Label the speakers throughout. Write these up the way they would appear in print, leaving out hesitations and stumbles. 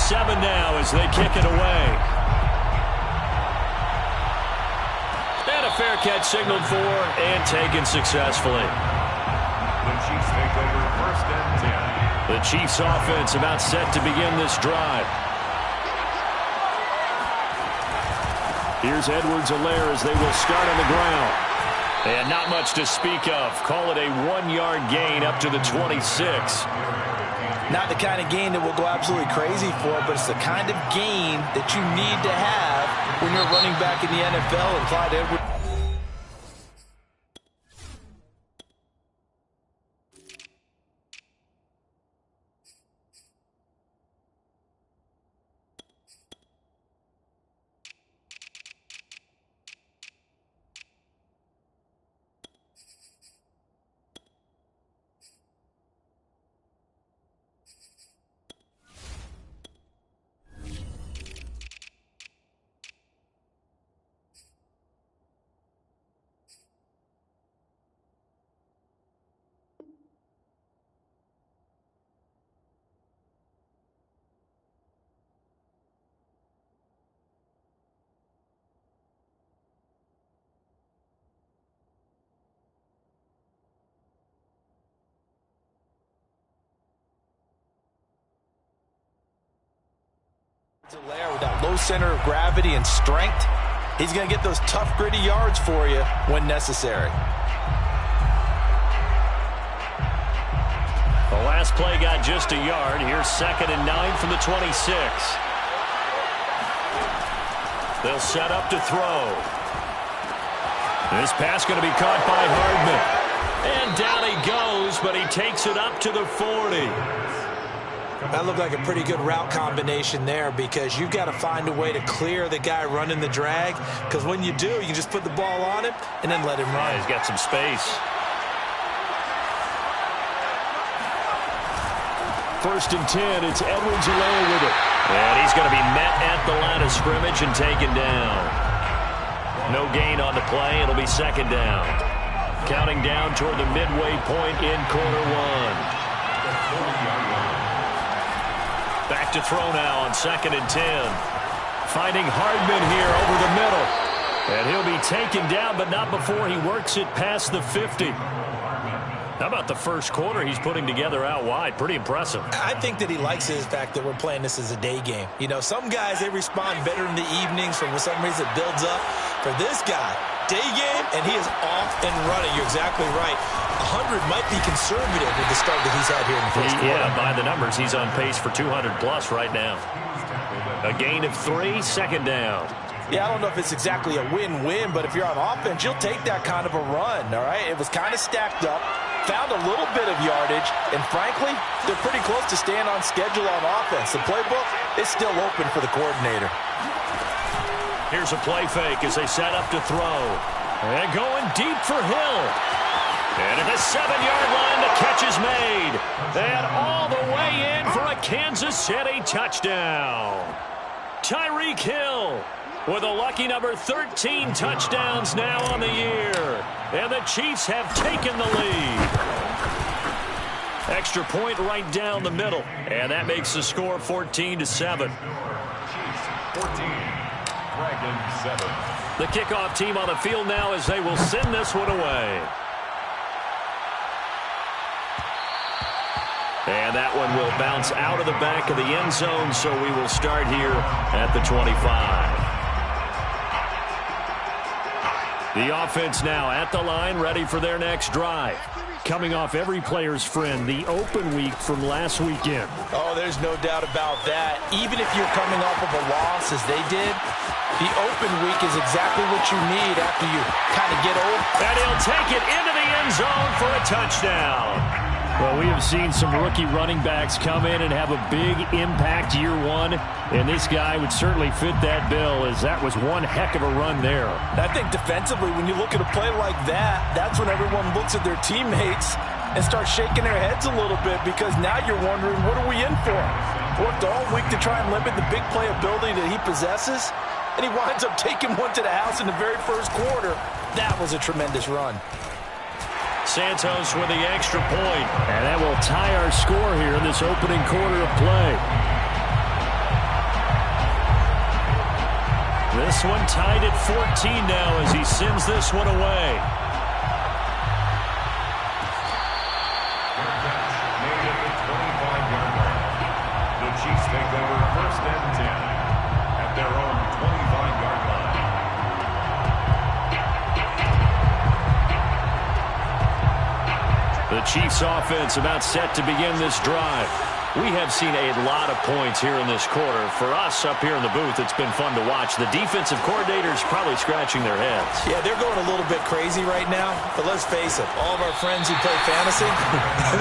Speaker 1: 7 now as they kick it away. And a fair catch signaled for and taken successfully.
Speaker 2: The Chiefs take over 1st and 10.
Speaker 1: The Chiefs offense about set to begin this drive. Here's Edwards-Helaire as they will start on the ground. And not much to speak of. Call it a 1-yard gain up to the 26.
Speaker 3: Not the kind of gain that we'll go absolutely crazy for, but it's the kind of gain that you need to have when you're running back in the NFL. And Clyde Edwards. Helaire with that low center of gravity and strength, he's going to get those tough, gritty yards for you when necessary.
Speaker 1: The last play got just a yard. Here's 2nd and 9 from the 26. They'll set up to throw. This pass going to be caught by Hardman. And down he goes, but he takes it up to the 40.
Speaker 3: That looked like a pretty good route combination there because you've got to find a way to clear the guy running the drag, because when you do, you can just put the ball on him and then let him run.
Speaker 1: Yeah, he's got some space. 1st and 10, it's Edwards-Helaire with it. And he's going to be met at the line of scrimmage and taken down. No gain on the play. It'll be 2nd down. Counting down toward the midway point in quarter 1. Back to throw now on 2nd and 10. Finding Hardman here over the middle. And he'll be taken down, but not before he works it past the 50. How about the first quarter he's putting together out wide? Pretty impressive.
Speaker 3: I think that he likes the fact that we're playing this as a day game. You know, some guys, they respond better in the evenings. For some reason, it builds up. For this guy, day game, and he is off and running. You're exactly right. 100 might be conservative with the start that he's had here in the first quarter.
Speaker 1: Yeah, by the numbers, he's on pace for 200-plus right now. A gain of 3, 2nd down.
Speaker 3: Yeah, I don't know if it's exactly a win-win, but if you're on offense, you'll take that kind of a run, all right? It was kind of stacked up, found a little bit of yardage, and frankly, they're pretty close to staying on schedule on offense. The playbook is still open for the coordinator.
Speaker 1: Here's a play fake as they set up to throw. And going deep for Hill. And at the 7-yard line, the catch is made. And all the way in for a Kansas City touchdown. Tyreek Hill with a lucky number 13 touchdowns now on the year. And the Chiefs have taken the lead. Extra point right down the middle. And that makes the score 14-7.
Speaker 2: Chiefs 14, Dragons 7.
Speaker 1: The kickoff team on the field now as they will send this one away. And that one will bounce out of the back of the end zone, so we will start here at the 25. The offense now at the line, ready for their next drive. Coming off every player's friend, the open week from last weekend.
Speaker 3: Oh, there's no doubt about that. Even if you're coming off of a loss as they did, the open week is exactly what you need after you kind of get old.
Speaker 1: And he'll take it into the end zone for a touchdown. Well, we have seen some rookie running backs come in and have a big impact year one, and this guy would certainly fit that bill, as that was one heck of a run there.
Speaker 3: I think defensively, when you look at a play like that, that's when everyone looks at their teammates and starts shaking their heads a little bit, because now you're wondering, what are we in for? Worked all week to try and limit the big play ability that he possesses, and he winds up taking one to the house in the very first quarter. That was a tremendous run.
Speaker 1: Santos with the extra point. And that will tie our score here in this opening quarter of play. This one tied at 14 now as he sends this one away.
Speaker 2: Made at the 25-yard line. The Chiefs take over first and 10 at their own 25-yard line.
Speaker 1: The Chiefs offense about set to begin this drive. We have seen a lot of points here in this quarter. For us up here in the booth, it's been fun to watch. The defensive coordinators probably scratching their heads.
Speaker 3: Yeah, they're going a little bit crazy right now. But let's face it, all of our friends who play fantasy,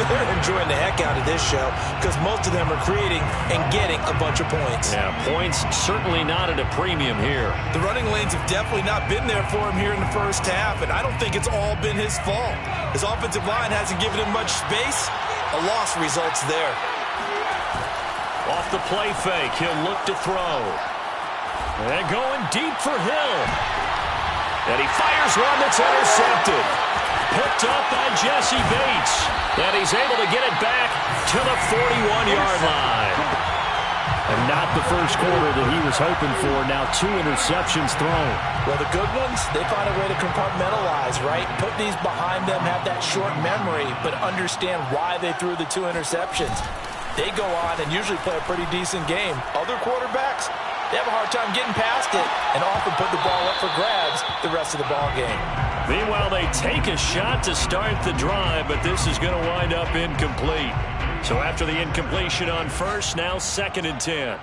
Speaker 3: they're enjoying the heck out of this show because most of them are creating and getting a bunch of points.
Speaker 1: Yeah, points certainly not at a premium here.
Speaker 3: The running lanes have definitely not been there for him here in the first half, and I don't think it's all been his fault. His offensive line hasn't given him much space. A loss results there.
Speaker 1: Off the play fake, he'll look to throw. And going deep for Hill. And he fires one that's intercepted. Picked up by Jesse Bates. And he's able to get it back to the 41-yard line. And not the first quarter that he was hoping for. Now 2 interceptions thrown.
Speaker 3: Well, the good ones, they find a way to compartmentalize, right? Put these behind them, have that short memory, but understand why they threw the 2 interceptions. They go on and usually play a pretty decent game. Other quarterbacks, they have a hard time getting past it and often put the ball up for grabs the rest of the ball game.
Speaker 1: Meanwhile, they take a shot to start the drive, but this is going to wind up incomplete. So after the incompletion on first, now 2nd and 10.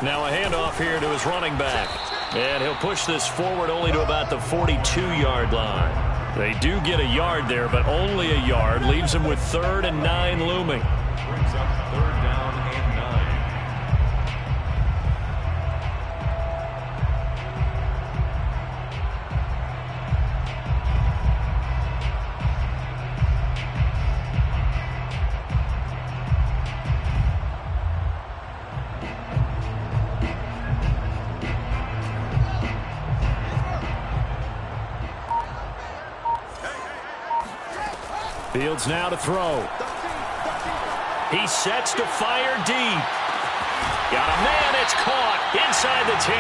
Speaker 1: Now a handoff here to his running back. And he'll push this forward only to about the 42-yard line. They do get a yard there, but only a yard. Leaves them with 3rd and 9 looming.
Speaker 2: Brings up 3rd down and 9.
Speaker 1: Fields now to throw. He sets to fire deep. Got a man, it's caught inside the 10.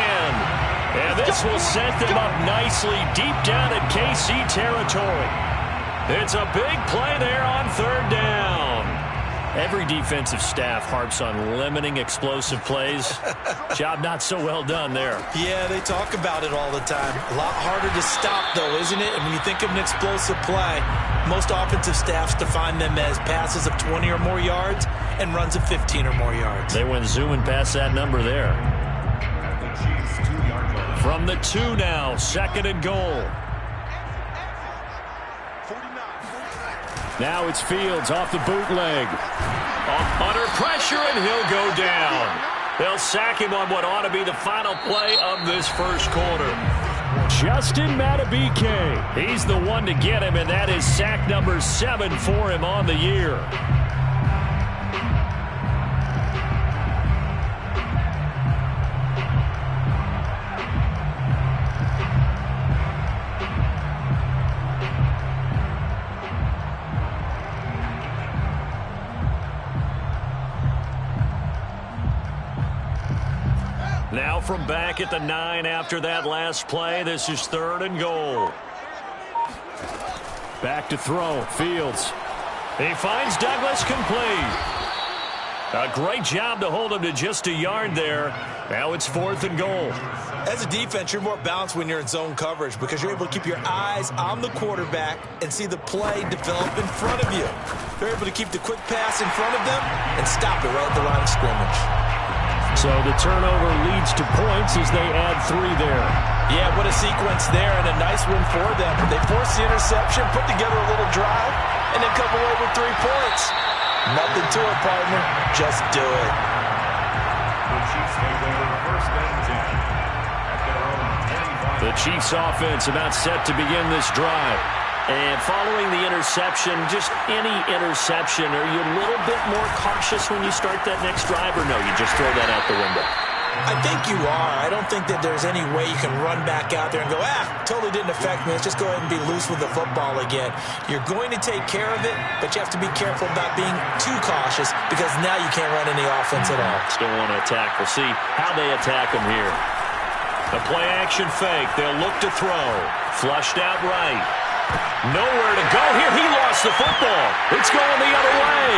Speaker 1: And this will set them up nicely deep down in KC territory. It's a big play there on 3rd down. Every defensive staff harps on limiting explosive plays. Job not so well done there.
Speaker 3: Yeah, they talk about it all the time. A lot harder to stop, though, isn't it? And when you think of an explosive play, most offensive staffs define them as passes of 20 or more yards and runs of 15 or more yards.
Speaker 1: They went zooming past that number there.
Speaker 2: At the Chiefs' 2-yard line.
Speaker 1: From the 2 now, 2nd and goal. Now it's Fields off the bootleg. Under pressure, and he'll go down. They'll sack him on what ought to be the final play of this first quarter. Justin Madubuike. He's the one to get him, and that is sack number 7 for him on the year. Now from back at the 9 after that last play, this is 3rd and goal. Back to throw, Fields. He finds Douglas complete. A great job to hold him to just a yard there. Now it's 4th and goal.
Speaker 3: As a defense, you're more balanced when you're in zone coverage because you're able to keep your eyes on the quarterback and see the play develop in front of you. You're able to keep the quick pass in front of them and stop it right at the line of scrimmage.
Speaker 1: So the turnover leads to points as they add 3 there.
Speaker 3: Yeah, what a sequence there and a nice win for them. They forced the interception, put together a little drive, and then come away with 3 points. Nothing to it, partner. Just do it.
Speaker 2: The Chiefs take over first and 10 at their own 25.
Speaker 1: The Chiefs offense about set to begin this drive. And following the interception, just any interception, are you a little bit more cautious when you start that next drive, or no, you just throw that out the window?
Speaker 3: I think you are. I don't think that there's any way you can run back out there and go, totally didn't affect me. Let's just go ahead and be loose with the football again. You're going to take care of it, but you have to be careful about being too cautious because now you can't run any offense at all.
Speaker 1: Still want to attack. We'll see how they attack them here. A play-action fake. They'll look to throw. Flushed out right. Nowhere to go here. He lost the football. It's going the other way.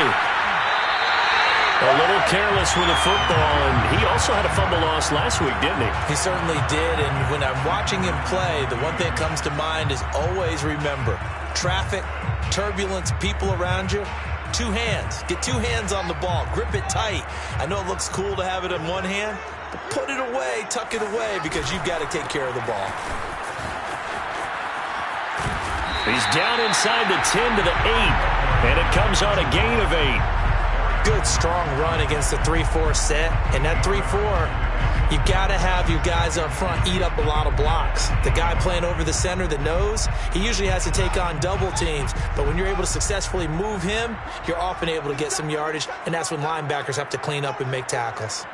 Speaker 1: A little careless with the football, and he also had a fumble loss last week, didn't he?
Speaker 3: He certainly did, and when I'm watching him play, the one thing that comes to mind is always remember, traffic, turbulence, people around you, two hands. Get two hands on the ball. Grip it tight. I know it looks cool to have it in one hand, but put it away, tuck it away, because you've got to take care of the ball.
Speaker 1: He's down inside the 10 to the 8, and it comes on a gain of 8.
Speaker 3: Good, strong run against the 3-4 set. And that 3-4, you've got to have your guys up front eat up a lot of blocks. The guy playing over the center, the nose, he usually has to take on double teams. But when you're able to successfully move him, you're often able to get some yardage, and that's when linebackers have to clean up and make tackles.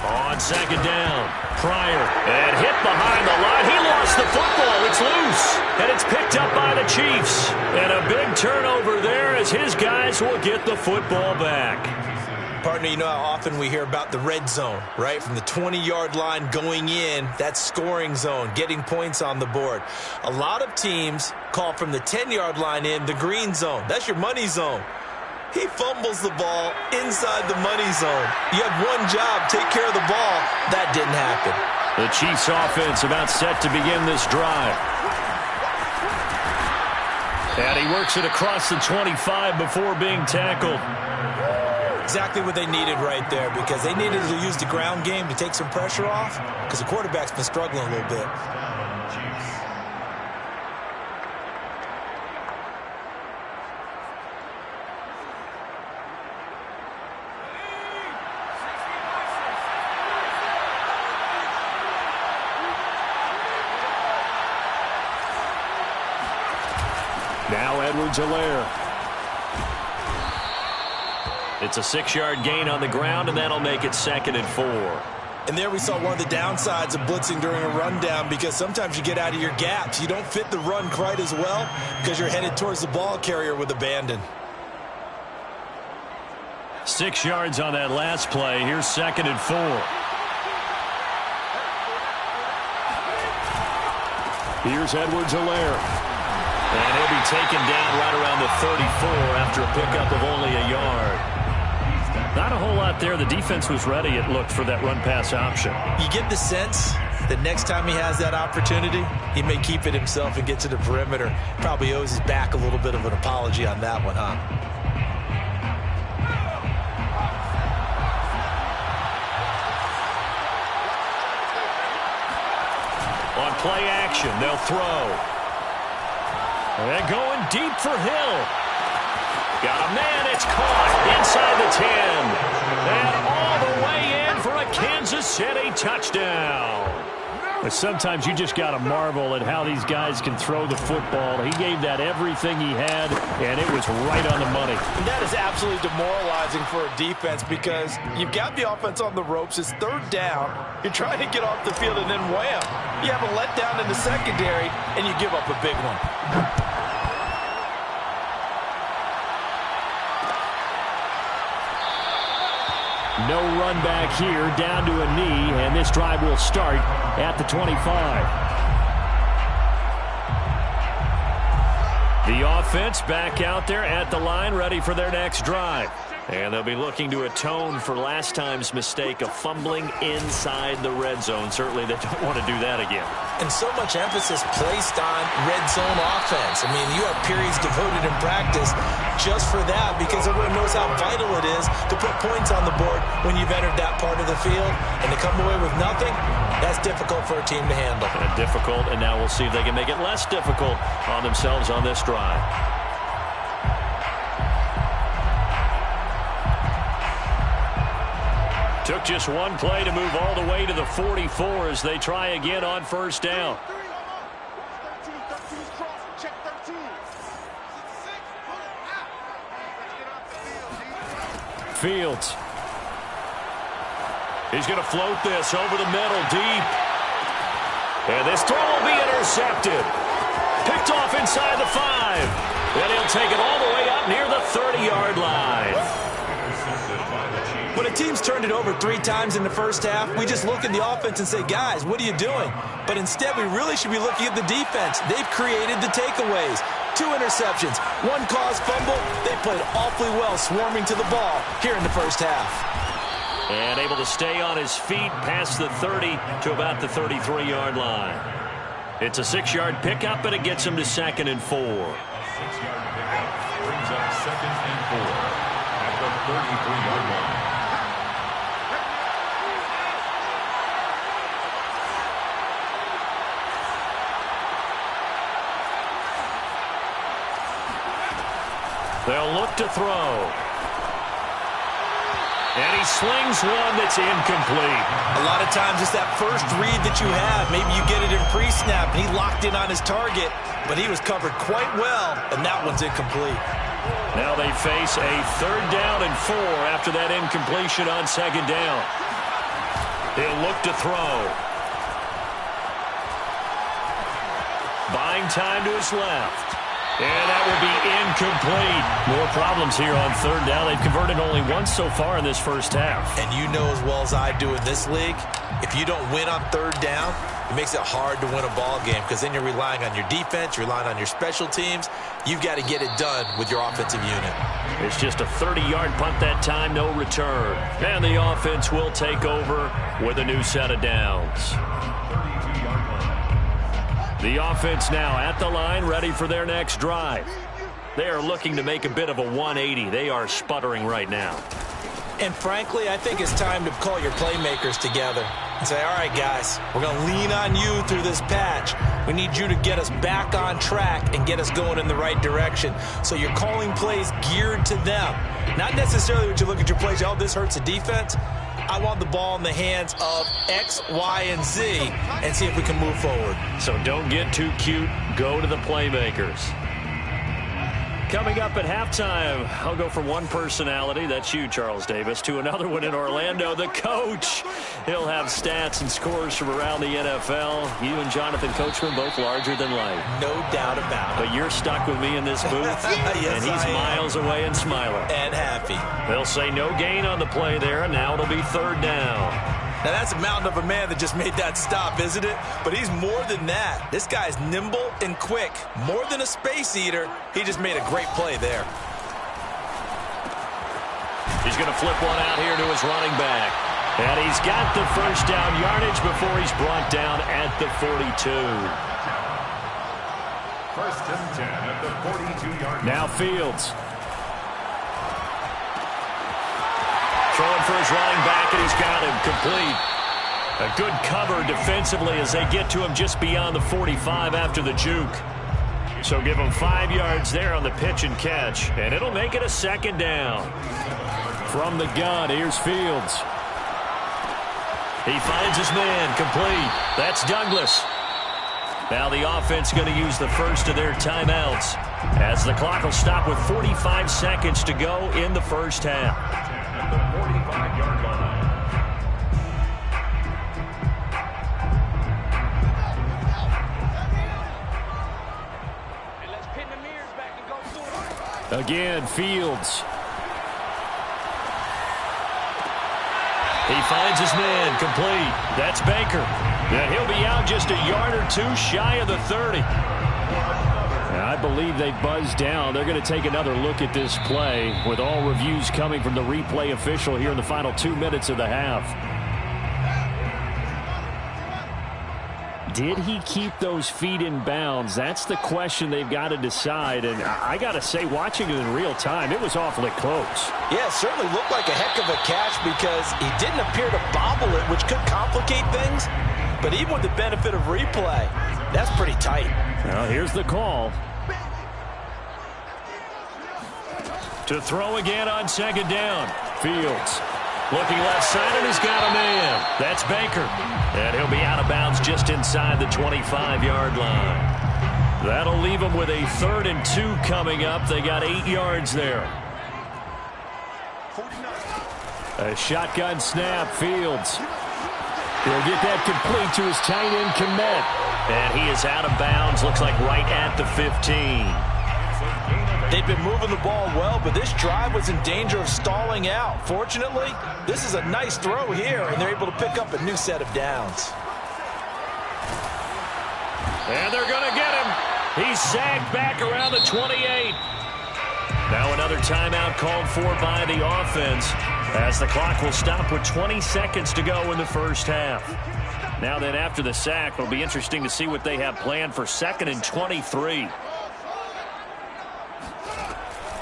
Speaker 1: On second down, Pryor, and hit behind the line. He lost the football. It's loose, and it's picked up by the Chiefs. And a big turnover there as his guys will get the football back.
Speaker 3: Partner, you know how often we hear about the red zone, right? From the 20-yard line going in, that's scoring zone, getting points on the board. A lot of teams call from the 10-yard line in the green zone. That's your money zone. He fumbles the ball inside the money zone. You have one job, take care of the ball. That didn't happen.
Speaker 1: The Chiefs offense about set to begin this drive. And he works it across the 25 before being tackled.
Speaker 3: Exactly what they needed right there, because they needed to use the ground game to take some pressure off, because the quarterback's been struggling a little bit.
Speaker 1: Now Edwards-Helaire. It's a 6-yard gain on the ground, and that'll make it 2nd and 4.
Speaker 3: And there we saw one of the downsides of blitzing during a rundown, because sometimes you get out of your gaps. You don't fit the run quite as well because you're headed towards the ball carrier with abandon.
Speaker 1: 6 yards on that last play. Here's 2nd and 4. Here's Edwards-Helaire. And he'll be taken down right around the 34 after a pickup of only a yard. Not a whole lot there. The defense was ready, it looked, for that run-pass option.
Speaker 3: You get the sense that next time he has that opportunity, he may keep it himself and get to the perimeter. Probably owes his back a little bit of an apology on that one, huh?
Speaker 1: On play action, they'll throw. And going deep for Hill. Got a man, it's caught inside the 10. And all the way in for a Kansas City touchdown. But sometimes you just got to marvel at how these guys can throw the football. He gave that everything he had, and it was right on the money.
Speaker 3: And that is absolutely demoralizing for a defense, because you've got the offense on the ropes. It's 3rd down. You're trying to get off the field, and then wham, you have a letdown in the secondary, and you give up a big one.
Speaker 1: No run back here, down to a knee, and this drive will start at the 25. The offense back out there at the line, ready for their next drive. And they'll be looking to atone for last time's mistake of fumbling inside the red zone. Certainly they don't want to do that again.
Speaker 3: And so much emphasis placed on red zone offense. I mean, you have periods devoted in practice just for that, because everyone knows how vital it is to put points on the board when you've entered that part of the field. And to come away with nothing, that's difficult for a team to handle.
Speaker 1: And difficult, and now we'll see if they can make it less difficult on themselves on this drive. Took just one play to move all the way to the 44 as they try again on first down. Fields. He's going to float this over the middle deep. And this throw will be intercepted. Picked off inside the 5. And he'll take it all the way up near the 30-yard line.
Speaker 3: When a team's turned it over 3 times in the first half, we just look at the offense and say, guys, what are you doing? But instead, we really should be looking at the defense. They've created the takeaways. 2 interceptions, 1 caused fumble. They played awfully well swarming to the ball here in the first half.
Speaker 1: And able to stay on his feet past the 30 to about the 33-yard line. It's a 6-yard pickup, and it gets him to 2nd and 4.
Speaker 2: 6-yard pickup brings up 2nd and 4 at the 33-yard line.
Speaker 1: They'll look to throw. And he slings one that's incomplete.
Speaker 3: A lot of times it's that first read that you have. Maybe you get it in pre-snap, and he locked in on his target, but he was covered quite well, and that one's incomplete.
Speaker 1: Now they face a 3rd down and 4 after that incompletion on 2nd down. He'll look to throw. Buying time to his left. And that will be incomplete. More problems here on 3rd down. They've converted only once so far in this first half.
Speaker 3: And you know as well as I do in this league, if you don't win on 3rd down, it makes it hard to win a ball game because then you're relying on your defense, you're relying on your special teams. You've got to get it done with your offensive unit.
Speaker 1: It's just a 30-yard punt that time, no return. And the offense will take over with a new set of downs. The offense now at the line, ready for their next drive. They are looking to make a bit of a 180. They are sputtering right now.
Speaker 3: And frankly, I think it's time to call your playmakers together and say, all right, guys, we're going to lean on you through this patch. We need you to get us back on track and get us going in the right direction. So you're calling plays geared to them. Not necessarily when you look at your plays, oh, this hurts the defense. I want the ball in the hands of X, Y, and Z and see if we can move forward.
Speaker 1: So don't get too cute. Go to the playmakers. Coming up at halftime, I'll go from one personality, that's you, Charles Davis, to another one in Orlando, the coach. He'll have stats and scores from around the NFL. You and Jonathan Coachman, both larger than life.
Speaker 3: No doubt about it.
Speaker 1: But you're stuck with me in this booth,
Speaker 3: yes,
Speaker 1: and he's miles away and smiling.
Speaker 3: And happy.
Speaker 1: They'll say no gain on the play there, and now it'll be 3rd down.
Speaker 3: Now, that's a mountain of a man that just made that stop, isn't it? But he's more than that. This guy's nimble and quick. More than a space eater. He just made a great play there.
Speaker 1: He's going to flip one out here to his running back. And he's got the first down yardage before he's brought down at the 42.
Speaker 2: 1st and 10 at the 42-yard line.
Speaker 1: Now Fields. Throwing for his running back, and he's got him complete. A good cover defensively as they get to him just beyond the 45 after the juke. So give him 5 yards there on the pitch and catch, and it'll make it a 2nd down. From the gun, here's Fields. He finds his man, complete. That's Douglas. Now the offense going to use the first of their timeouts as the clock will stop with 45 seconds to go in the first half.
Speaker 2: The 45-yard line.
Speaker 4: Let's pin the mirrors back and go through it.
Speaker 1: Again, Fields. He finds his man, complete. That's Baker. And he'll be out just a yard or two shy of the 30. I believe they buzzed down. They're going to take another look at this play with all reviews coming from the replay official here in the final 2 minutes of the half. Did he keep those feet in bounds? That's the question they've got to decide. And I got to say, watching it in real time, it was awfully close.
Speaker 3: Yeah, it certainly looked like a heck of a catch because he didn't appear to bobble it, which could complicate things. But even with the benefit of replay, that's pretty tight.
Speaker 1: Well, here's the call. To throw again on 2nd down. Fields. Looking left side, and he's got a man. That's Baker. And he'll be out of bounds just inside the 25-yard line. That'll leave them with a 3rd and 2 coming up. They got 8 yards there. A shotgun snap, Fields. He'll get that complete to his tight end, Kmet. And he is out of bounds, looks like right at the 15.
Speaker 3: They've been moving the ball well, but this drive was in danger of stalling out. Fortunately, this is a nice throw here, and they're able to pick up a new set of downs.
Speaker 1: And they're going to get him. He's sagged back around the 28. Now another timeout called for by the offense, as the clock will stop with 20 seconds to go in the first half. Now then, after the sack, it'll be interesting to see what they have planned for 2nd and 23.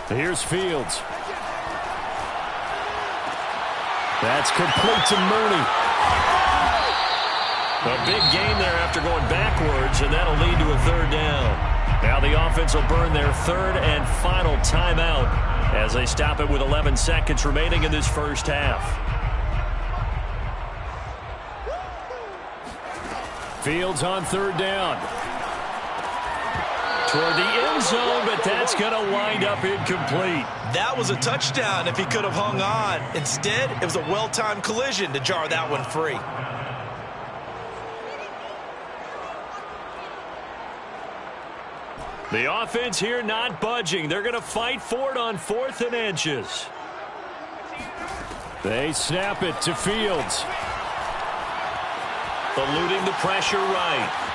Speaker 1: Here's Fields. That's complete to Mooney. A big gain there after going backwards, and that'll lead to a 3rd down. Now the offense will burn their 3rd and final timeout as they stop it with 11 seconds remaining in this first half. Fields on 3rd down. Toward the end zone, but that's going to wind up incomplete.
Speaker 3: That was a touchdown if he could have hung on. Instead, it was a well-timed collision to jar that one free.
Speaker 1: The offense here not budging. They're going to fight for it on 4th and inches. They snap it to Fields. Eluding the pressure right.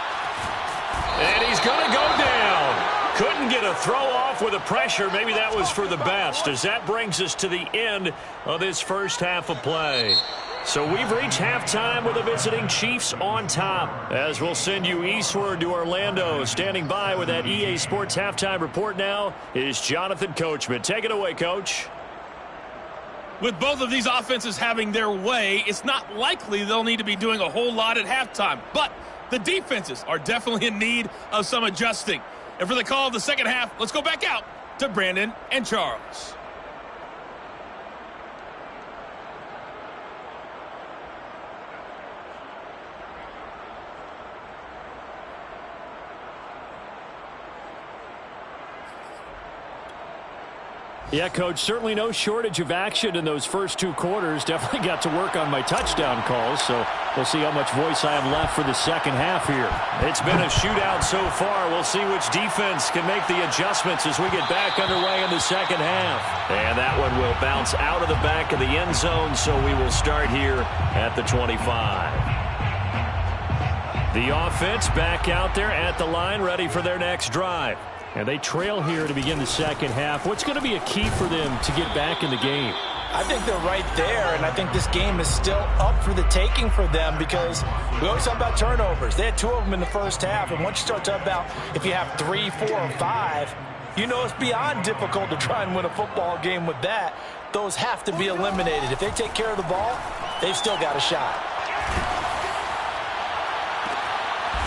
Speaker 1: And he's going to go down. Couldn't get a throw off with the pressure. Maybe that was for the best, as that brings us to the end of this first half of play. So we've reached halftime with the visiting Chiefs on top, as we'll send you eastward to Orlando. Standing by with that EA Sports halftime report now is Jonathan Coachman. Take it away, Coach.
Speaker 5: With both of these offenses having their way, it's not likely they'll need to be doing a whole lot at halftime. But the defenses are definitely in need of some adjusting. And for the call of the second half, let's go back out to Brandon and Charles.
Speaker 1: Yeah, Coach, certainly no shortage of action in those first 2 quarters. Definitely got to work on my touchdown calls, so we'll see how much voice I have left for the second half here. It's been a shootout so far. We'll see which defense can make the adjustments as we get back underway in the second half. And that one will bounce out of the back of the end zone, so we will start here at the 25. The offense back out there at the line, ready for their next drive. And they trail here to begin the second half. What's going to be a key for them to get back in the game?
Speaker 3: I think they're right there, and I think this game is still up for the taking for them, because we always talk about turnovers. They had 2 of them in the first half, and once you start talking about if you have 3, 4, or 5, you know it's beyond difficult to try and win a football game with that. Those have to be eliminated. If they take care of the ball, they've still got a shot.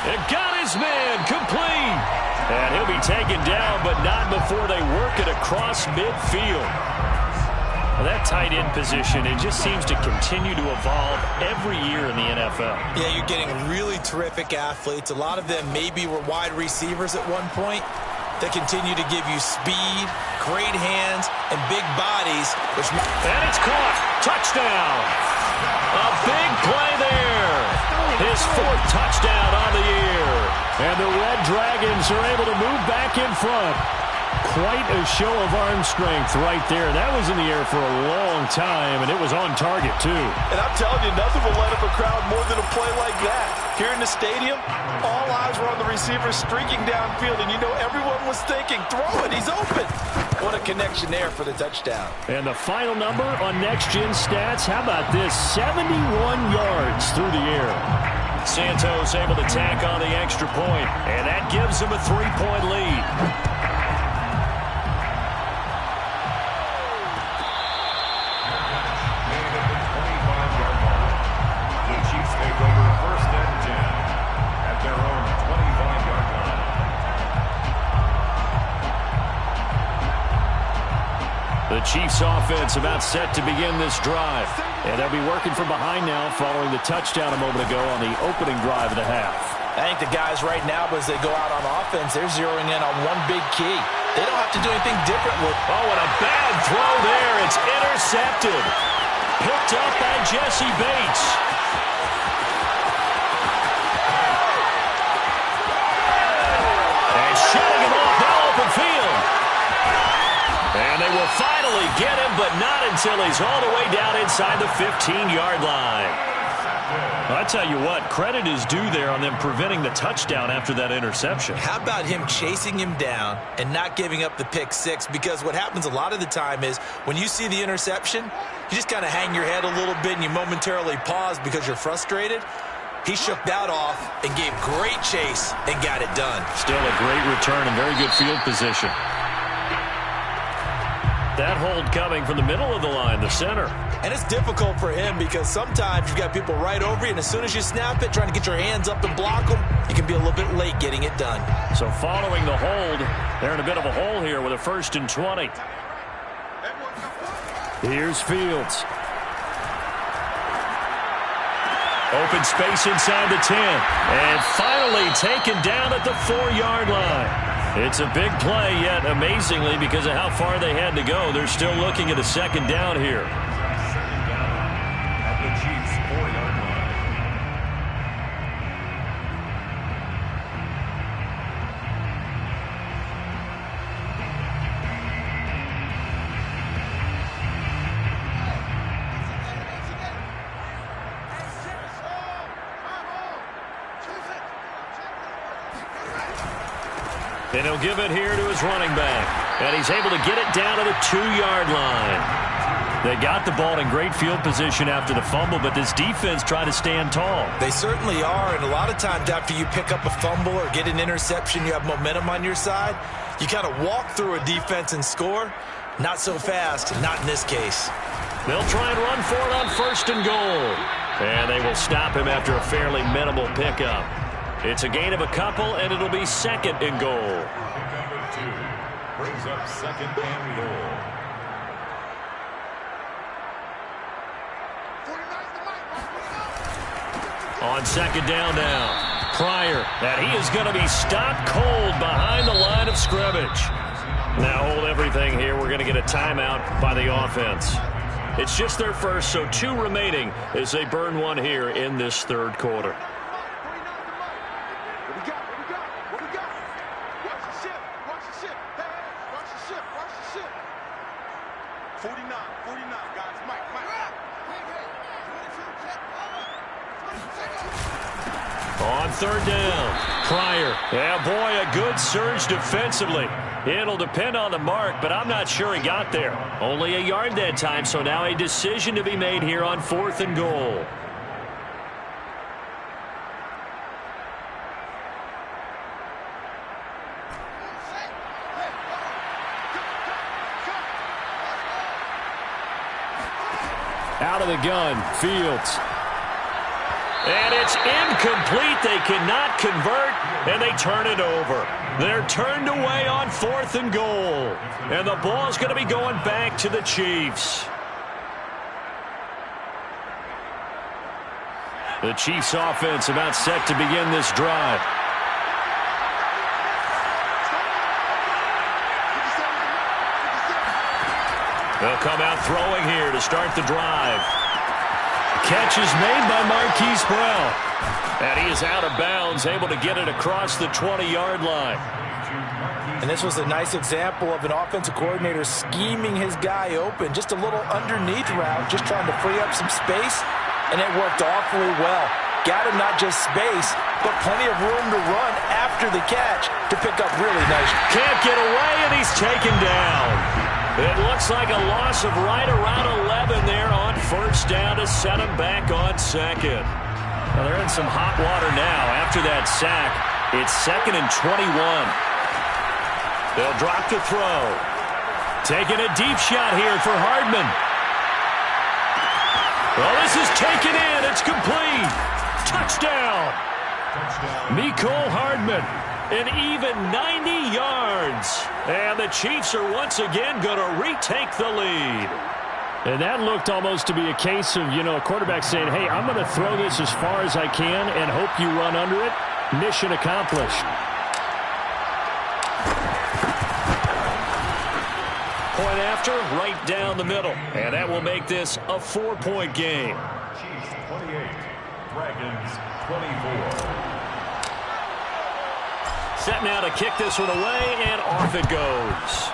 Speaker 1: It got his man complete. And he'll be taken down, but not before they work it across midfield. Well, that tight end position, it just seems to continue to evolve every year in the NFL.
Speaker 3: Yeah, you're getting really terrific athletes. A lot of them maybe were wide receivers at one point. They continue to give you speed, great hands, and big bodies.
Speaker 1: And it's caught. Touchdown. A big play there. His 4th touchdown on the year. And the Red Dragons are able to move back in front. Quite a show of arm strength right there. That was in the air for a long time, and it was on target, too.
Speaker 3: And I'm telling you, nothing will let up a crowd more than a play like that. Here in the stadium, all eyes were on the receiver streaking downfield, and you know everyone was thinking, throw it, he's open. What a connection there for the touchdown.
Speaker 1: And the final number on Next Gen Stats, how about this? 71 yards through the air. Santos able to tack on the extra point, and that gives him a 3-point lead. The Chiefs offense about set to begin this drive. And they'll be working from behind now following the touchdown a moment ago on the opening drive of the half.
Speaker 3: I think the guys right now, as they go out on offense, they're zeroing in on one big key. They don't have to do anything different with.
Speaker 1: Oh, and a bad throw there. It's intercepted. Picked up by Jesse Bates. And shutting him off now open field. And they will finally get him, but not until he's all the way down inside the 15-yard line. Well, I tell you what, credit is due there on them preventing the touchdown after that interception.
Speaker 3: How about him chasing him down and not giving up the pick six? Because what happens a lot of the time is when you see the interception, you just kind of hang your head a little bit and you momentarily pause because you're frustrated. He shook that off and gave great chase and got it done.
Speaker 1: Still a great return and very good field position. That hold coming from the middle of the line, the center.
Speaker 3: And it's difficult for him because sometimes you've got people right over you, and as soon as you snap it, trying to get your hands up and block them, you can be a little bit late getting it done.
Speaker 1: So following the hold, they're in a bit of a hole here with a 1st and 20. Here's Fields. Open space inside the 10. And finally taken down at the 4-yard line. It's a big play, yet amazingly, because of how far they had to go, they're still looking at a 2nd down here.
Speaker 2: Second down at the Chiefs' 4-yard line.
Speaker 1: And he'll give it here to his running back. And he's able to get it down to the 2-yard line. They got the ball in great field position after the fumble, but this defense tried to stand tall.
Speaker 3: They certainly are, and a lot of times after you pick up a fumble or get an interception, you have momentum on your side. You kind of walk through a defense and score. Not so fast, not in this case.
Speaker 1: They'll try and run for it on 1st and goal. And they will stop him after a fairly minimal pickup. It's a gain of a couple, and it'll be 2nd and goal.
Speaker 2: Pickup of 2 brings up 2nd and goal.
Speaker 1: On 2nd down now, Pryor, and he is going to be stopped cold behind the line of scrimmage. Now hold everything here. We're going to get a timeout by the offense. It's just their first, so 2 remaining as they burn one here in this 3rd quarter. On 3rd down, Pryor. Yeah, boy, a good surge defensively. It'll depend on the mark, but I'm not sure he got there. Only a yard that time, so now a decision to be made here on 4th and goal. Out of the gun, Fields. And it's incomplete. They cannot convert, and they turn it over. They're turned away on 4th and goal. And the ball's going to be going back to the Chiefs. The Chiefs offense about set to begin this drive. They'll come out throwing here to start the drive. Catch is made by Marquise Brown. And he is out of bounds, able to get it across the 20-yard line.
Speaker 3: And this was a nice example of an offensive coordinator scheming his guy open. Just a little underneath route, just trying to free up some space. And it worked awfully well. Got him not just space, but plenty of room to run after the catch to pick up really nice.
Speaker 1: Can't get away, and he's taken down. It looks like a loss of right around 11 there on 1st down to set him back on 2nd. Well, they're in some hot water now after that sack. It's 2nd and 21. They'll drop to throw. Taking a deep shot here for Hardman. Well, this is taken in. It's complete. Touchdown. Mecole Hardman. An even 90 yards. And the Chiefs are once again going to retake the lead.
Speaker 6: And that looked almost to be a case of, a quarterback saying, hey, I'm going to throw this as far as I can and hope you run under it. Mission accomplished.
Speaker 1: Point after, right down the middle. And that will make this a 4-point game.
Speaker 2: Chiefs 28, Dragons 24.
Speaker 1: Set now to kick this one away, and off it goes.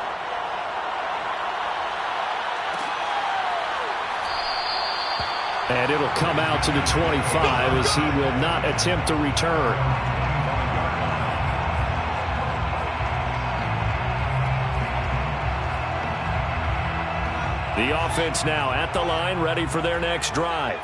Speaker 6: And it'll come out to the 25 as he will not attempt to return.
Speaker 1: The offense now at the line, ready for their next drive.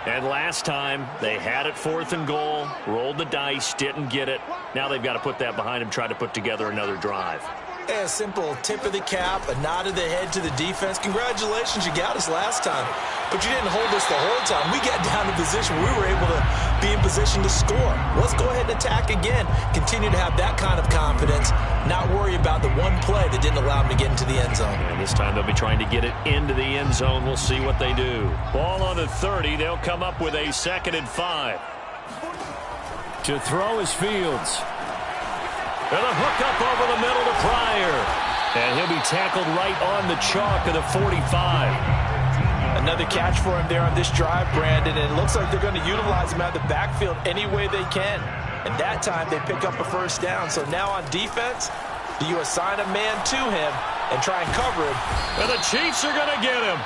Speaker 1: And last time, they had it 4th and goal, rolled the dice, didn't get it. Now they've got to put that behind them, try to put together another drive.
Speaker 3: A simple tip of the cap, a nod of the head to the defense. Congratulations, you got us last time. But you didn't hold us the whole time. We got down to position where we were able to be in position to score. Let's go ahead and attack again. Continue to have that kind of confidence. Not worry about the one play that didn't allow them to get into the end zone.
Speaker 1: And this time they'll be trying to get it into the end zone. We'll see what they do. Ball on the 30. They'll come up with a 2nd and 5.
Speaker 6: To throw is Fields.
Speaker 1: And a hook up over the middle to Pryor. And he'll be tackled right on the chalk of the 45.
Speaker 3: Another catch for him there on this drive, Brandon, and it looks like they're going to utilize him out of the backfield any way they can. And that time they pick up a first down. So now on defense, do you assign a man to him and try and cover him?
Speaker 1: And the Chiefs are going to get him.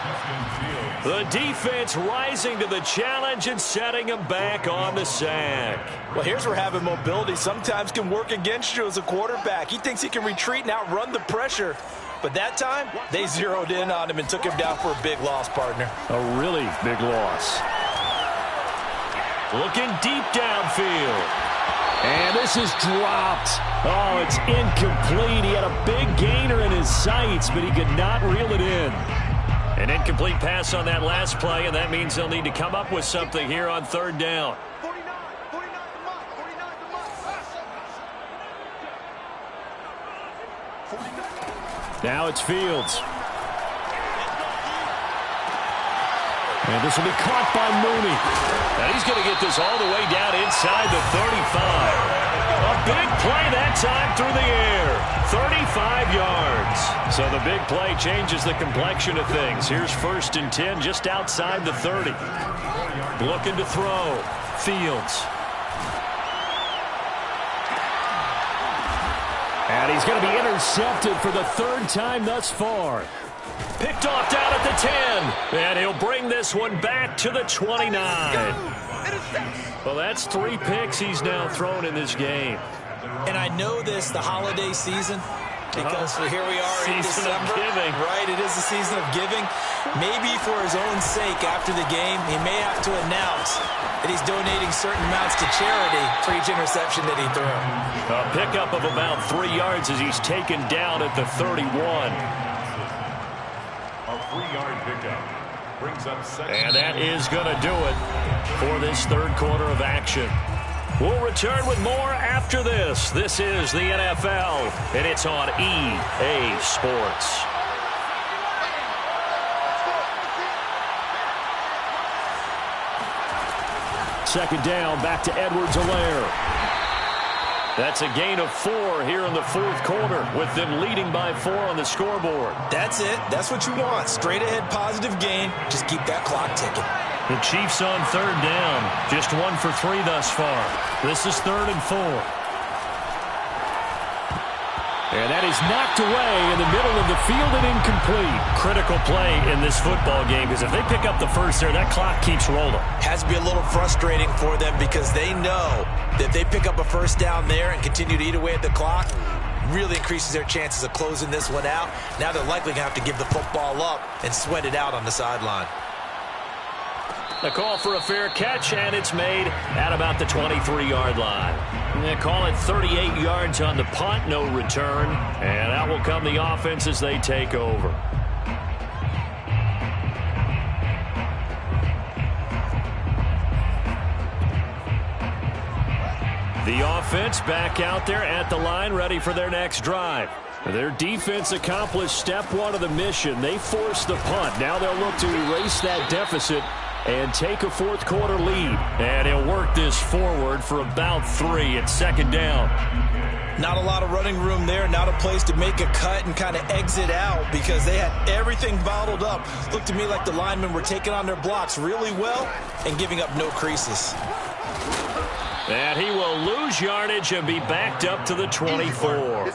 Speaker 1: The defense rising to the challenge and setting him back on the sack.
Speaker 3: Well, here's where having mobility sometimes can work against you as a quarterback. He thinks he can retreat and outrun the pressure. But that time, they zeroed in on him and took him down for a big loss, partner.
Speaker 6: A really big loss.
Speaker 1: Looking deep downfield.
Speaker 6: And this is dropped. Oh, it's incomplete. He had a big gainer in his sights, but he could not reel it in.
Speaker 1: An incomplete pass on that last play, and that means they'll need to come up with something here on 3rd down.
Speaker 6: Now it's Fields. And this will be caught by Mooney.
Speaker 1: And he's going to get this all the way down inside the 35. A big play that time through the air. 35 yards. So the big play changes the complexion of things. Here's 1st and 10 just outside the 30. Looking to throw. Fields.
Speaker 6: And he's going to be intercepted for the 3rd time thus far.
Speaker 1: Picked off down at the 10. And he'll bring this one back to the 29. Well, that's 3 picks he's now thrown in this game.
Speaker 3: And I know this, the holiday season, because here we are in December.
Speaker 1: Giving.
Speaker 3: Right, it is the season of giving. Maybe for his own sake after the game, he may have to announce that he's donating certain amounts to charity for each interception that he threw.
Speaker 1: A pickup of about 3 yards as he's taken down at the 31.
Speaker 2: A 3-yard pickup brings up 2nd.
Speaker 1: And that is going to do it for this 3rd quarter of action. We'll return with more after this. This is the NFL, and it's on EA Sports.
Speaker 6: Second down, back to Edwards-Helaire.
Speaker 1: That's a gain of 4 here in the 4th quarter, with them leading by 4 on the scoreboard.
Speaker 3: That's it. That's what you want. Straight ahead positive gain. Just keep that clock ticking.
Speaker 1: The Chiefs on 3rd down. Just 1 for 3 thus far. This is 3rd and 4.
Speaker 6: And that is knocked away in the middle of the field and incomplete.
Speaker 1: Critical play in this football game, because if they pick up the first there, that clock keeps rolling.
Speaker 3: Has to be a little frustrating for them because they know that if they pick up a first down there and continue to eat away at the clock, really increases their chances of closing this one out. Now they're likely going to have to give the football up and sweat it out on the sideline.
Speaker 1: The call for a fair catch, and it's made at about the 23-yard line. They call it 38 yards on the punt, no return. And out will come the offense as they take over.
Speaker 6: The offense back out there at the line, ready for their next drive. Their defense accomplished step one of the mission. They forced the punt. Now they'll look to erase that deficit and take a fourth quarter lead. And he'll work this forward for about 3 at second down.
Speaker 3: Not a lot of running room there. Not a place to make a cut and kind of exit out because they had everything bottled up. Looked to me like the linemen were taking on their blocks really well and giving up no creases.
Speaker 6: And he will lose yardage and be backed up to the 24.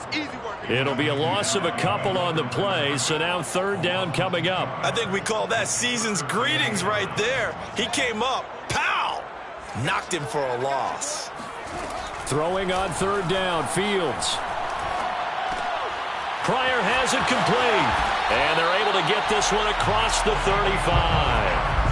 Speaker 6: It'll be a loss of a couple on the play, so now third down coming up.
Speaker 3: I think we call that season's greetings right there. He came up, pow! Knocked him for a loss.
Speaker 6: Throwing on third down, Fields. Pryor has it complete. And they're able to get this one across the 35.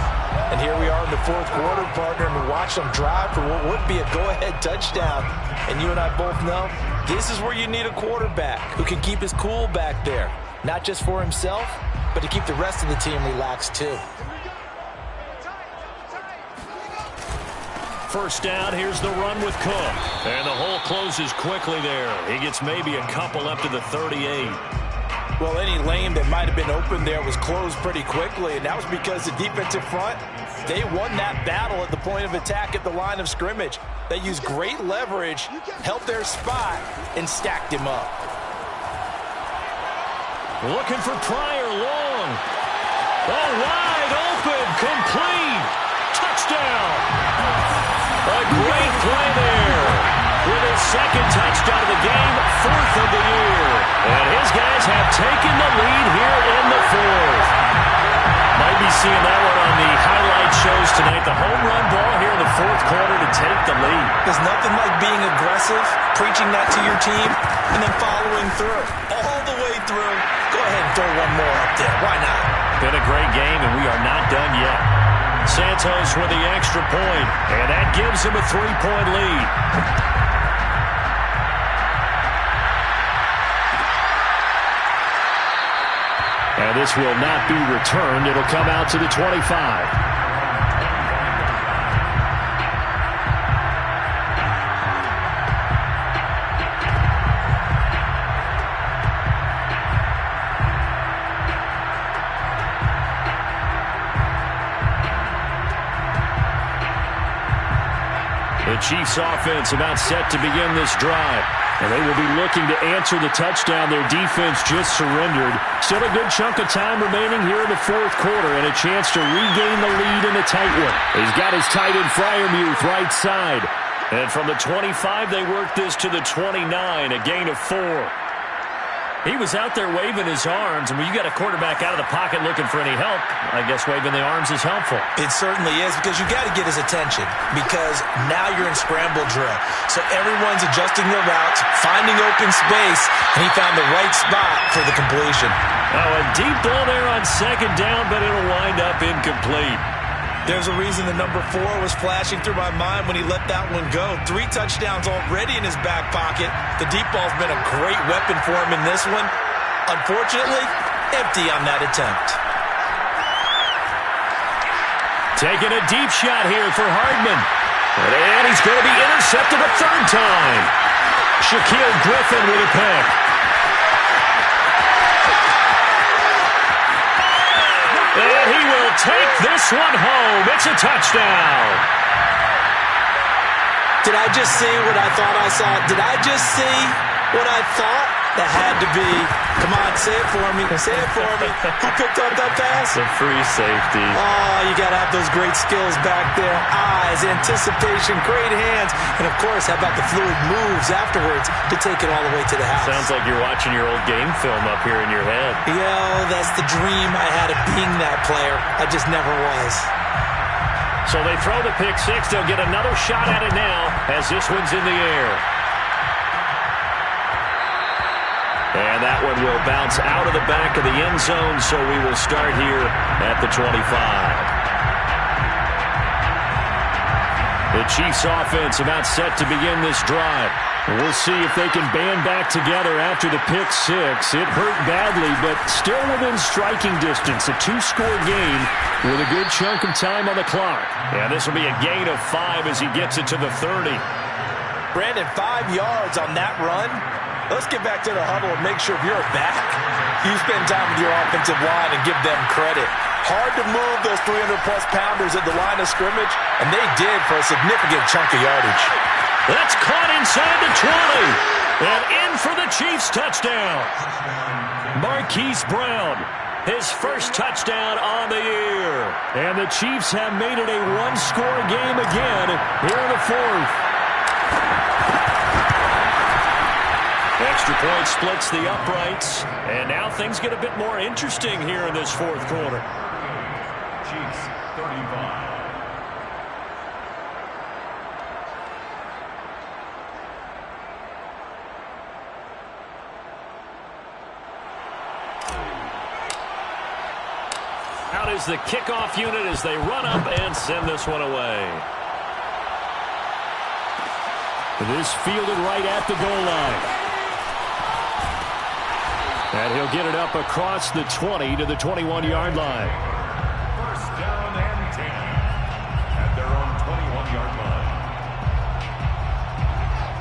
Speaker 3: And here we are in the fourth quarter, partner, and we watch them drive for what would be a go-ahead touchdown. And you and I both know this is where you need a quarterback who can keep his cool back there. Not just for himself, but to keep the rest of the team relaxed too.
Speaker 6: First down, here's the run with Cook. And the hole closes quickly there. He gets maybe a couple up to the 38.
Speaker 3: Well, any lane that might have been open there was closed pretty quickly, and that was because the defensive front, they won that battle at the point of attack at the line of scrimmage. They used great leverage, held their spot, and stacked him up.
Speaker 6: Looking for Pryor long. Oh, wide open, complete. Touchdown. A great play there. With his second touchdown of the game, 4th of the year. And his guys have taken the lead here in the 4th. Might be seeing that one on the highlight shows tonight. The home run ball here in the 4th quarter to take the lead.
Speaker 3: There's nothing like being aggressive, preaching that to your team, and then following through. All the way through. Go ahead and throw one more up there. Why not?
Speaker 6: Been a great game, and we are not done yet. Santos with the extra point, and that gives him a 3-point lead. And this will not be returned. It'll come out to the 25. The Chiefs offense about set to begin this drive. And they will be looking to answer the touchdown their defense just surrendered. Still a good chunk of time remaining here in the 4th quarter and a chance to regain the lead in a tight one. He's got his tight end Freiermuth right side. And from the 25, they work this to the 29, a gain of 4. He was out there waving his arms, and when you got a quarterback out of the pocket looking for any help, I guess waving the arms is helpful.
Speaker 3: It certainly is, because you got to get his attention, because now you're in scramble drill. So everyone's adjusting their routes, finding open space, and he found the right spot for the completion.
Speaker 6: Oh, a deep ball there on second down, but it'll wind up incomplete.
Speaker 3: There's a reason the number 4 was flashing through my mind when he let that one go. 3 touchdowns already in his back pocket. The deep ball's been a great weapon for him in this one. Unfortunately, empty on that attempt.
Speaker 6: Taking a deep shot here for Hardman. And he's going to be intercepted a 3rd time. Shaquille Griffin with a pick. And he will take this one home. It's a touchdown.
Speaker 3: Did I just see what I thought I saw? Did I just see what I thought? That had to be. Come on, say it for me. Say it for me. Who picked up that pass?
Speaker 6: The free safety.
Speaker 3: Oh, you got to have those great skills back there. Eyes, anticipation, great hands. And, of course, how about the fluid moves afterwards to take it all the way to the house?
Speaker 6: Sounds like you're watching your old game film up here in your head.
Speaker 3: Yo, that's the dream I had of being that player. I just never was.
Speaker 6: So they throw the pick 6. They'll get another shot at it now as this one's in the air. And that one will bounce out of the back of the end zone, so we will start here at the 25. The Chiefs offense about set to begin this drive. We'll see if they can band back together after the pick 6. It hurt badly, but still within striking distance. A 2-score game with a good chunk of time on the clock. And this will be a gain of 5 as he gets it to the 30.
Speaker 3: Brandon, 5 yards on that run. Let's get back to the huddle and make sure if you're back, you spend time with your offensive line and give them credit. Hard to move those 300-plus pounders at the line of scrimmage, and they did for a significant chunk of yardage.
Speaker 6: That's caught inside the 20. And in for the Chiefs touchdown. Marquise Brown, his first touchdown on the year. And the Chiefs have made it a one-score game again here in the fourth. Extra point splits the uprights. And now things get a bit more interesting here in this fourth quarter.
Speaker 2: Chiefs 35.
Speaker 6: Out is the kickoff unit as they run up and send this one away. This fielded right at the goal line. And he'll get it up across the 20 to the 21-yard line.
Speaker 2: First down and 10 at their own 21-yard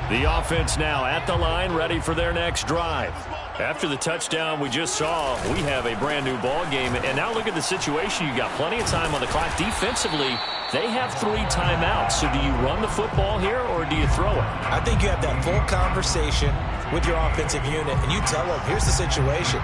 Speaker 2: line.
Speaker 6: The offense now at the line, ready for their next drive. After the touchdown we just saw, we have a brand new ball game. And now look at the situation. You got plenty of time on the clock. Defensively, they have 3 timeouts. So do you run the football here or do you throw it?
Speaker 3: I think you have that full conversation with your offensive unit, and you tell them, here's the situation.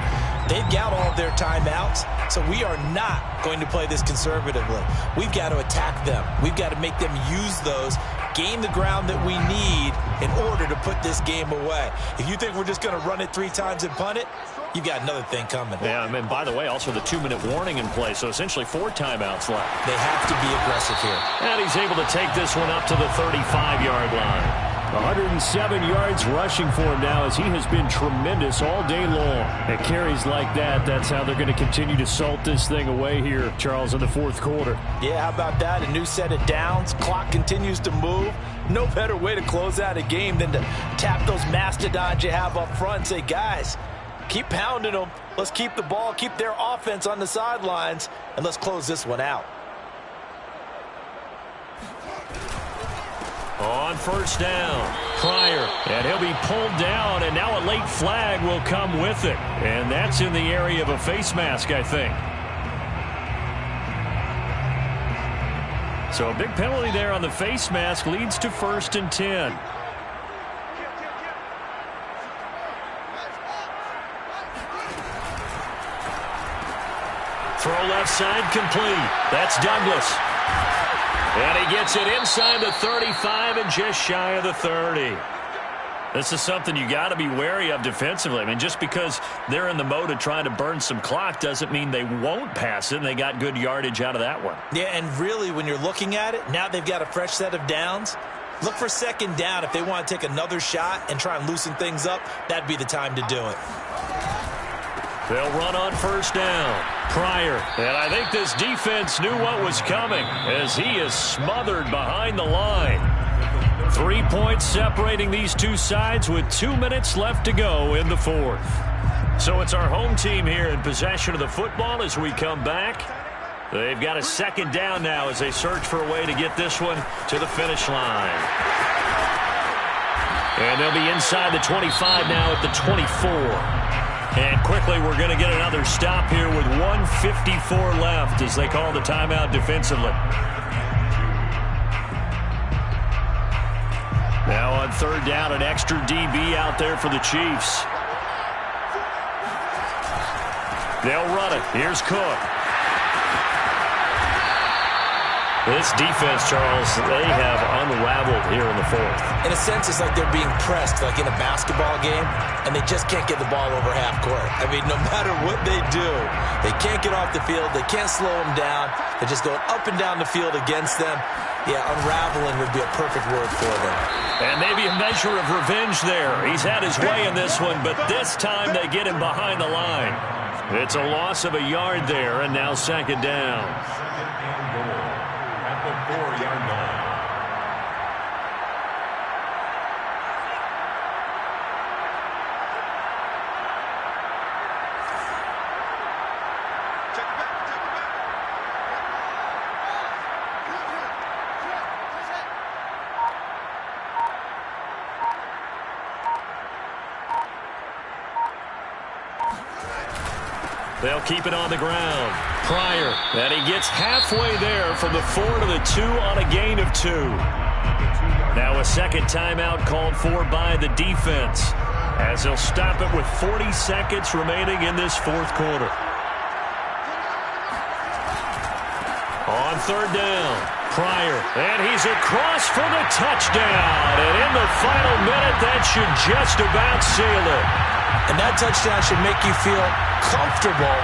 Speaker 3: They've got all of their timeouts, so we are not going to play this conservatively. We've got to attack them. We've got to make them use those, gain the ground that we need in order to put this game away. If you think we're just going to run it 3 times and punt it, you've got another thing coming.
Speaker 6: Yeah, and by the way, also the 2-minute warning in play, so essentially 4 timeouts left.
Speaker 3: They have to be aggressive here.
Speaker 6: And he's able to take this one up to the 35-yard line. 107 yards rushing for him now as he has been tremendous all day long. At carries like that, that's how they're going to continue to salt this thing away here, Charles, in the fourth quarter.
Speaker 3: Yeah, how about that? A new set of downs. Clock continues to move. No better way to close out a game than to tap those mastodons you have up front and say, guys, keep pounding them. Let's keep the ball, keep their offense on the sidelines, and let's close this one out.
Speaker 6: On first down, Pryor, and he'll be pulled down, and now a late flag will come with it. And that's in the area of a face mask, I think. So a big penalty there on the face mask leads to 1st and 10. Throw left side complete. That's Douglas. And he gets it inside the 35 and just shy of the 30. This is something you got to be wary of defensively. I mean, just because they're in the mode of trying to burn some clock doesn't mean they won't pass it, and they got good yardage out of that one.
Speaker 3: Yeah, and really, when you're looking at it, now they've got a fresh set of downs. Look for 2nd down. If they want to take another shot and try and loosen things up, that'd be the time to do it.
Speaker 6: They'll run on first down. Pryor. And I think this defense knew what was coming as he is smothered behind the line. 3 points separating these two sides with 2 minutes left to go in the fourth. So it's our home team here in possession of the football as we come back. They've got a 2nd down now as they search for a way to get this one to the finish line. And they'll be inside the 25 now at the 24. And quickly, we're going to get another stop here with 1:54 left as they call the timeout defensively. Now on 3rd down, an extra DB out there for the Chiefs. They'll run it. Here's Cook. This defense, Charles, they have unraveled here in the fourth.
Speaker 3: In a sense, it's like they're being pressed like in a basketball game, and they just can't get the ball over half court. I mean, no matter what they do, they can't get off the field. They can't slow them down. They're just going up and down the field against them. Yeah, unraveling would be a perfect word for them.
Speaker 6: And maybe a measure of revenge there. He's had his way in this one, but this time they get him behind the line. It's a loss of a yard there, and now 2nd down.
Speaker 2: At the 4-yard line.
Speaker 6: They'll keep it on the ground. Pryor, and he gets halfway there from the 4 to the 2 on a gain of 2. Now a second timeout called for by the defense, as they'll stop it with 40 seconds remaining in this fourth quarter. On third down, Pryor, and he's across for the touchdown. And in the final minute, that should just about seal it.
Speaker 3: And that touchdown should make you feel comfortable,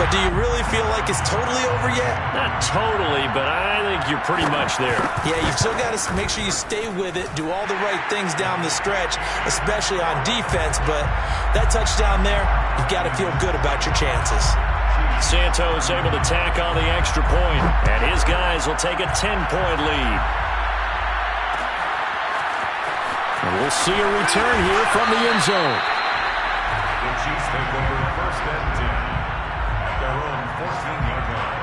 Speaker 3: but do you really feel like it's totally over yet?
Speaker 6: Not totally, but I think you're pretty much there.
Speaker 3: Yeah, you've still got to make sure you stay with it, do all the right things down the stretch, especially on defense, but that touchdown there, you've got to feel good about your chances.
Speaker 6: Santos able to tack on the extra point, and his guys will take a 10-point lead. And we'll see a return here from the end zone.
Speaker 2: The Chiefs take over first and 10 at their own 14-yard line.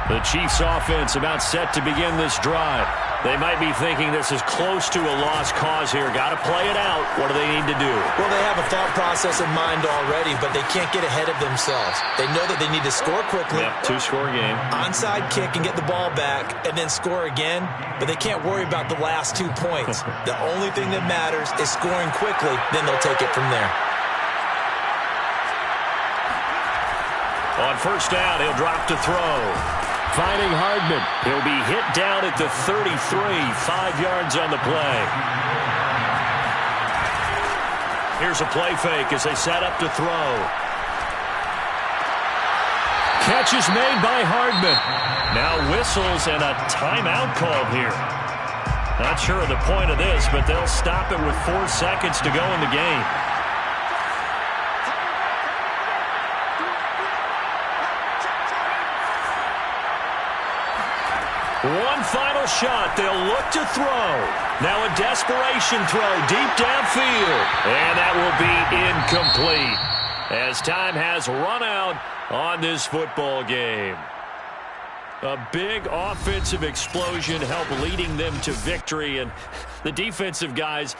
Speaker 6: The Chiefs offense about set to begin this drive. They might be thinking this is close to a lost cause here. Got to play it out. What do they need to do?
Speaker 3: Well, they have a thought process in mind already, but they can't get ahead of themselves. They know that they need to score quickly.
Speaker 6: Yep, two-score game.
Speaker 3: Onside kick and get the ball back and then score again, but they can't worry about the last 2 points. The only thing that matters is scoring quickly, then they'll take it from there.
Speaker 6: On first down, he'll drop to throw. Finding Hardman. He'll be hit down at the 33, 5 yards on the play. Here's a play fake as they set up to throw. Catch is made by Hardman. Now whistles and a timeout called here. Not sure of the point of this, but they'll stop it with 4 seconds to go in the game. One final shot. They'll look to throw. Now a desperation throw deep downfield. And that will be incomplete as time has run out on this football game. A big offensive explosion helped leading them to victory, and the defensive guys